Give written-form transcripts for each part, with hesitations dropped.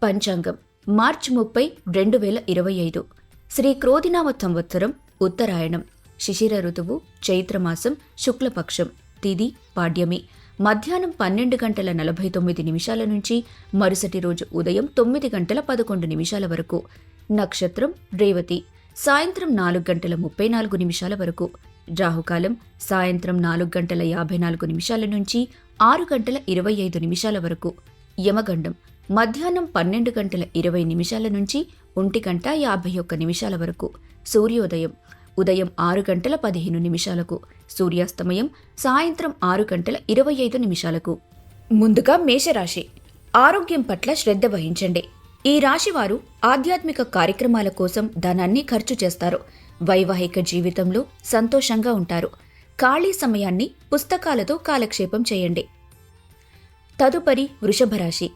పంచాంగం మార్చి 30, 2025 శ్రీ క్రోధినామ సంవత్సరం ఉత్తరాయణం శిశిర ఋతువు చైత్రమాసం శుక్లపక్షం తిథి పాడ్యమి మధ్యాహ్నం 12:49 నుంచి మరుసటి రోజు ఉదయం 9:11 వరకు నక్షత్రం రేవతి సాయంత్రం 4:34 వరకు రాహుకాలం సాయంత్రం 4:54 నుంచి 6:25 వరకు యమగండం మధ్యాహ్నం 12:20 నుంచి 1:51 వరకు సూర్యోదయం ఉదయం 6:15 సూర్యాస్తమయం సాయంత్రం 6:25. ముందుగా మేషరాశి. ఆరోగ్యం పట్ల శ్రద్ధ వహించండి. ఈ రాశివారు ఆధ్యాత్మిక కార్యక్రమాల కోసం ధనాన్ని ఖర్చు చేస్తారు. వైవాహిక జీవితంలో సంతోషంగా ఉంటారు. ఖాళీ సమయాన్ని పుస్తకాలతో కాలక్షేపం చేయండి. తదుపరి వృషభ రాశి.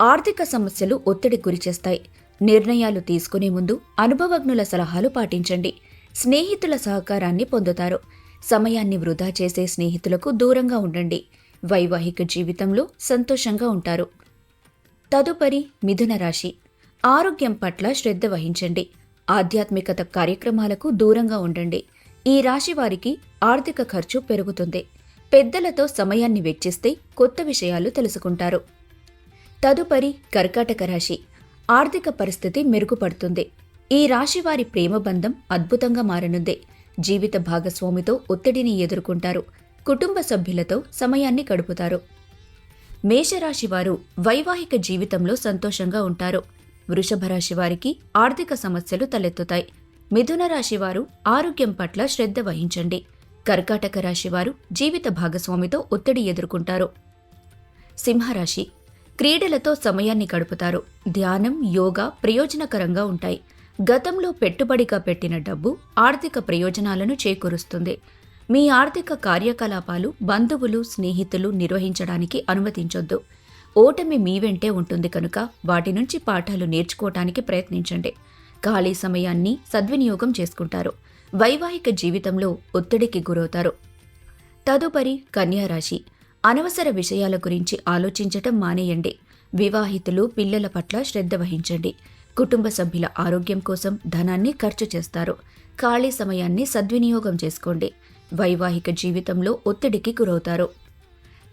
ఆర్థిక సమస్యలు ఒత్తిడి గురిచేస్తాయి. నిర్ణయాలు తీసుకునే ముందు అనుభవజ్ఞుల సలహాలు పాటించండి. స్నేహితుల సహకారాన్ని పొందుతారు. సమయాన్ని వృధా చేసే స్నేహితులకు దూరంగా ఉండండి. వైవాహిక జీవితంలో సంతోషంగా ఉంటారు. తదుపరి మిథున రాశి. ఆరోగ్యం పట్ల శ్రద్ధ వహించండి. ఆధ్యాత్మికత కార్యక్రమాలకు దూరంగా ఉండండి. ఈ రాశి వారికి ఆర్థిక ఖర్చు పెరుగుతుంది. పెద్దలతో సమయాన్ని వెచ్చిస్తే కొత్త విషయాలు తెలుసుకుంటారు. తదుపరి కర్కాటక రాశి. ఆర్థిక పరిస్థితి మెరుగుపడుతుంది. ఈ రాశివారి ప్రేమ బంధం అద్భుతంగా మారనుంది. జీవిత భాగస్వామితో ఒత్తిడిని ఎదుర్కొంటారు. కుటుంబ సభ్యులతో సమయాన్ని గడుపుతారు. మేషరాశివారు వైవాహిక జీవితంలో సంతోషంగా ఉంటారు. వృషభ రాశి వారికి ఆర్థిక సమస్యలు తలెత్తుతాయి. మిథున రాశివారు ఆరోగ్యం పట్ల శ్రద్ధ వహించండి. కర్కాటక రాశివారు జీవిత భాగస్వామితో ఒత్తిడి ఎదుర్కొంటారు. సింహరాశి. క్రీడలతో సమయాన్ని గడుపుతారు. ధ్యానం, యోగా ప్రయోజనకరంగా ఉంటాయి. గతంలో పెట్టుబడిగా పెట్టిన డబ్బు ఆర్థిక ప్రయోజనాలను చేకూరుస్తుంది. మీ ఆర్థిక కార్యకలాపాలు బంధువులు, స్నేహితులు నిర్వహించడానికి అనుమతించొద్దు. ఓటమి మీ వెంటే ఉంటుంది కనుక వాటి నుంచి పాఠాలు నేర్చుకోవటానికి ప్రయత్నించండి. ఖాళీ సమయాన్ని సద్వినియోగం చేసుకుంటారు. వైవాహిక జీవితంలో ఒత్తిడికి గురవుతారు. తదుపరి కన్యారాశి. అనవసర విషయాల గురించి ఆలోచించటం మానేయండి. వివాహితులు, పిల్లల పట్ల శ్రద్ధ వహించండి. కుటుంబ సభ్యుల ఆరోగ్యం కోసం ధనాన్ని ఖర్చు చేస్తారు. ఖాళీ సమయాన్ని సద్వినియోగం చేసుకోండి. వైవాహిక జీవితంలో ఒత్తిడికి గురవుతారు.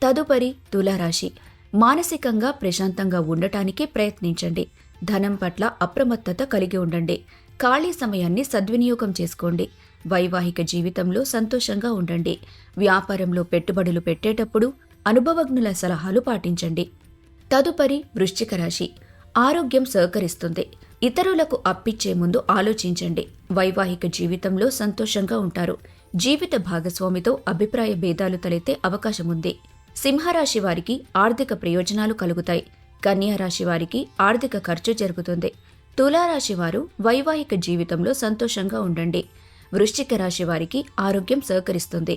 తదుపరి తులారాశి. మానసికంగా ప్రశాంతంగా ఉండటానికి ప్రయత్నించండి. ధనం పట్ల అప్రమత్తత కలిగి ఉండండి. ఖాళీ సమయాన్ని సద్వినియోగం చేసుకోండి. వైవాహిక జీవితంలో సంతోషంగా ఉండండి. వ్యాపారంలో పెట్టుబడులు పెట్టేటప్పుడు అనుభవజ్ఞుల సలహాలు పాటించండి. తదుపరి వృశ్చిక రాశి. ఆరోగ్యం సహకరిస్తుంది. ఇతరులకు అప్పిచ్చే ముందు ఆలోచించండి. వైవాహిక జీవితంలో సంతోషంగా ఉంటారు. జీవిత భాగస్వామితో అభిప్రాయ భేదాలు తలెత్తే అవకాశముంది. సింహరాశి వారికి ఆర్థిక ప్రయోజనాలు కలుగుతాయి. కన్యారాశి వారికి ఆర్థిక ఖర్చు జరుగుతుంది. తులారాశి వారు వైవాహిక జీవితంలో సంతోషంగా ఉండండి. వృశ్చిక రాశి వారికి ఆరోగ్యం సహకరిస్తుంది.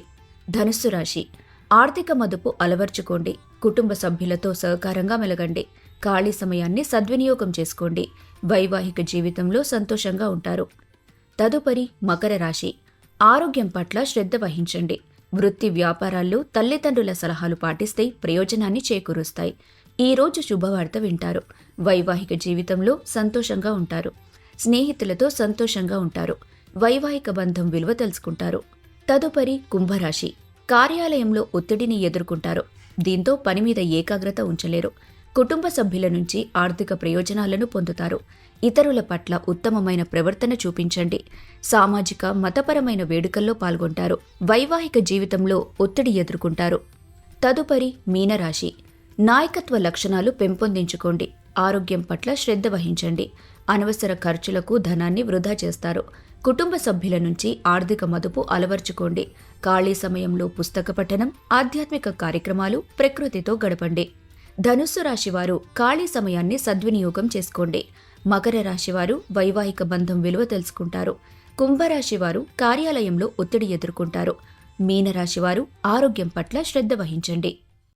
ధనుస్సు రాశి. ఆర్థిక మదుపు అలవర్చుకోండి. కుటుంబ సభ్యులతో సహకారంగా మెలగండి. ఖాళీ సమయాన్ని సద్వినియోగం చేసుకోండి. వైవాహిక జీవితంలో సంతోషంగా ఉంటారు. తదుపరి మకర రాశి. ఆరోగ్యం పట్ల శ్రద్ధ వహించండి. వృత్తి వ్యాపారాల్లో తల్లిదండ్రుల సలహాలు పాటిస్తే ప్రయోజనాన్ని చేకూరుస్తాయి. ఈ రోజు శుభవార్త వింటారు. వైవాహిక జీవితంలో సంతోషంగా ఉంటారు. స్నేహితులతో సంతోషంగా ఉంటారు. వైవాహిక బంధం విలువ తెలుసుకుంటారు. తదుపరి కుంభరాశి. కార్యాలయంలో ఒత్తిడిని ఎదుర్కొంటారు. దీంతో పని మీద ఏకాగ్రత ఉంచలేరు. కుటుంబ సభ్యుల నుంచి ఆర్థిక ప్రయోజనాలను పొందుతారు. ఇతరుల పట్ల ఉత్తమమైన ప్రవర్తన చూపించండి. సామాజిక, మతపరమైన వేడుకల్లో పాల్గొంటారు. వైవాహిక జీవితంలో ఒత్తిడి ఎదుర్కొంటారు. తదుపరి మీనరాశి. నాయకత్వ లక్షణాలు పెంపొందించుకోండి. ఆరోగ్యం పట్ల శ్రద్ధ వహించండి. అనవసర ఖర్చులకు ధనాన్ని వృధా చేస్తారు. కుటుంబ సభ్యుల నుంచి ఆర్థిక మదుపు అలవర్చుకోండి. ఖాళీ సమయంలో పుస్తక పఠనం, ఆధ్యాత్మిక కార్యక్రమాలు, ప్రకృతితో గడపండి. ధనుస్సు రాశివారు ఖాళీ సమయాన్ని సద్వినియోగం చేసుకోండి. మకర రాశివారు వైవాహిక బంధం విలువ తెలుసుకుంటారు. కుంభరాశివారు కార్యాలయంలో ఒత్తిడి ఎదుర్కొంటారు. మీనరాశివారు ఆరోగ్యం పట్ల శ్రద్ధ వహించండి.